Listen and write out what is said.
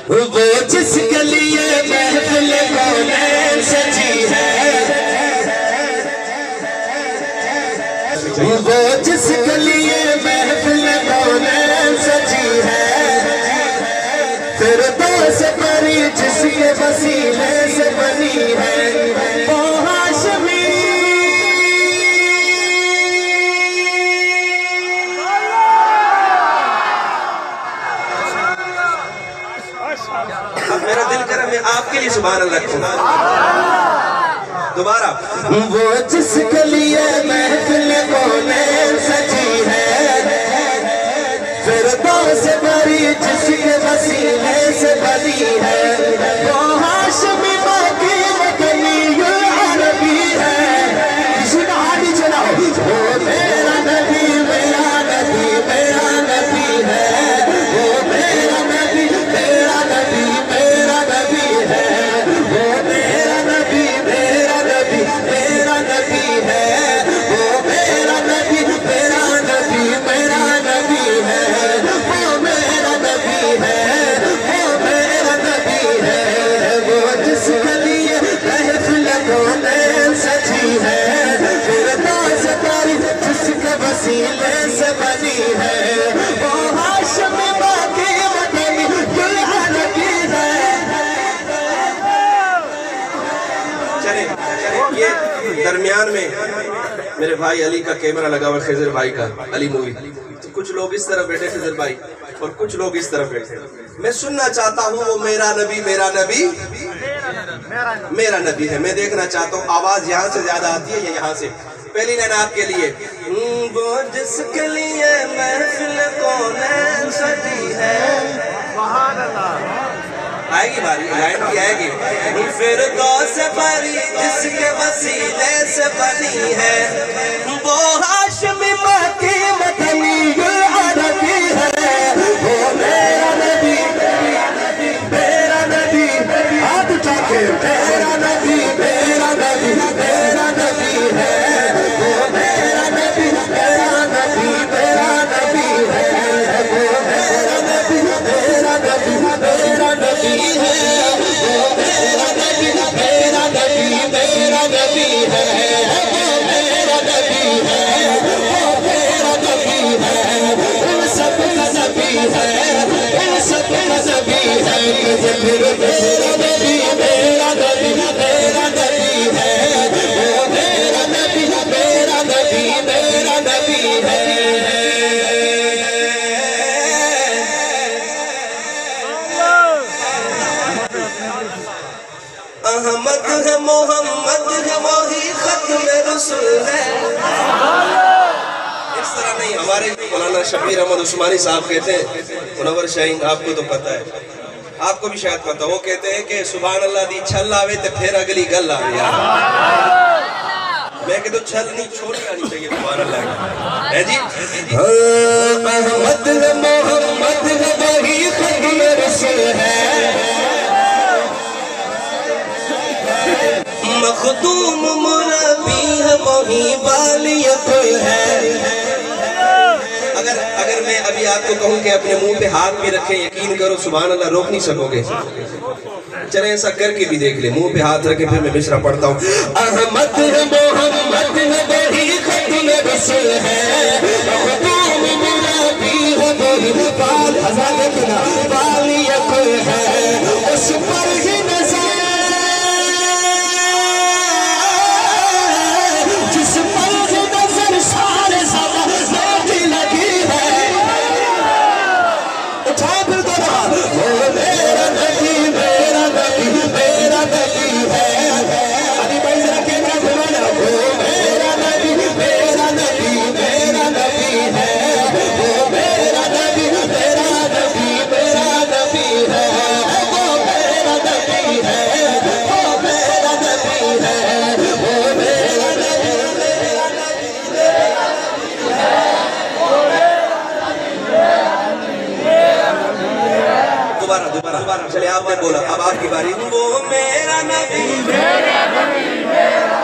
وہ جس کے لیے محفل کونین سجی ہے، وہ جس کے لیے محفل کونین سجی ہے، فردوس پری جس کے وسیلے سے بنی ہے، وہ ہاشمی اب میرا دل کرا میں آپ کے لیے سبحان اللہ کہوں دوبارہ وہ جس کے لیے محفل کونین سجی ہے، فردوس پری جس کے وسیلے سے بنی ہے، وہ ہاشمی باقی مدنی عربی ہے، کسی کا ہاتھ چلاؤ، وہ میرا نبی میرا نبی میرا نبی ہے، وہ میرا نبی میرا نبی میرا نبی ہے، وہ میرا نبی میرا نبی میرا نبی ہے، وہ میرا نبی میرا نبی میرا نبی ہے، وہ میرا نبی ہے، وہ میرا نبی ہے، وہ جس کے لیے محفل کونین سجی ہے، فردوس پری جس کے وسیلے سے بنی ہے، وہ ہاشمی باقی مدنی عربی ہے۔ چلیں یہ درمیان میں میرے بھائی علی کا کیمرہ لگا ہوا خضر بھائی کا علی مووی، کچھ لوگ اس طرف بیٹھے خضر بھائی اور کچھ لوگ اس طرف بیٹھے، میں سننا چاہتا ہوں وہ میرا نبی میرا نبی میرا نبی ہے، میں دیکھنا چاہتا ہوں آواز یہاں سے زیادہ آتی ہے یا یہاں سے؟ پہلی لائن آپ کے لیے وہ جس کے لیے محفل کونین سجی ہے، آئے گی باری لائن کی آئے گی، فردوس پری جس کے وسیلے سے بنی ہے، وہ ہاشمی باقی مدنی عربی ہے، وہ میرا نبی میرا نبی ہاتھ اٹھا کے میرا نبی میرا نبی میرا نبی ہے، وہ میرا نبی میرا نبی میرا نبی ہے، وہ میرا نبی میرا نبی میرا نبی ہے، وہ میرا نبی میرا نبی میرا نبی ہے، وہ میرا نبی ہے، وہ میرا نبی ہے، ان سب کا نبی ہے، ان سب کا نبی ہے، مجھے پھر میرا نبی میرا نبی میرا نبی ہے، وہ میرا نبی میرا نبی میرا نبی ہے۔ احمد ہے محمد ہے وہی ختم رسول ہے، اس طرح نہیں، ہمارے مولانا شبیر احمد عثمانی صاحب کہتے ہیں، منور شاہین آپ کو تو پتہ ہے، آپ کو بھی شاید پتہ، وہ کہتے ہیں کہ سبحان اللہ دی چھل آوے تے پھر اگلی گل آوے یار، میں کہتا ہوں چھل نہیں چھوڑی آنی چاہیے سبحان اللہ ہے جی، احمد ہے محمد ہے وہی ختم رسول ہے، مخدوم مربی ہے وہی والی کوئی ہے، اگر میں ابھی آپ کو کہوں کہ اپنے منہ پہ ہاتھ بھی رکھیں یقین کرو سبحان اللہ روک نہیں سکو گے، چلیں ایسا کر کے بھی دیکھ لیں، منہ پہ ہاتھ رکھیں پھر میں مصرع پڑھتا ہوں، احمد ہے محمد ہے وہی ختم رسول ہے، مخدوم مربی ہے وہی والی کوئی ہے، اس پر ہی نظر جس پر ہی نظر سارے زمان کی لگی ہے، اٹھا پھر دوبارہ وہ میرا نبی میرا نبی میرا نبی ہے، علی بھائی ذرا کیمرہ گھمانا، وہ میرا نبی میرا نبی میرا نبی ہے، وہ میرا نبی میرا نبی میرا نبی ہے، وہ میرا نبی ہے، وہ میرا نبی ہے، وہ میرا نبی میرا نبی میرا نبی ہے، وہ دوبارہ چلے آپ نے بولا اب آپ کی باری، وہ میرا نبی میرا نبی میرا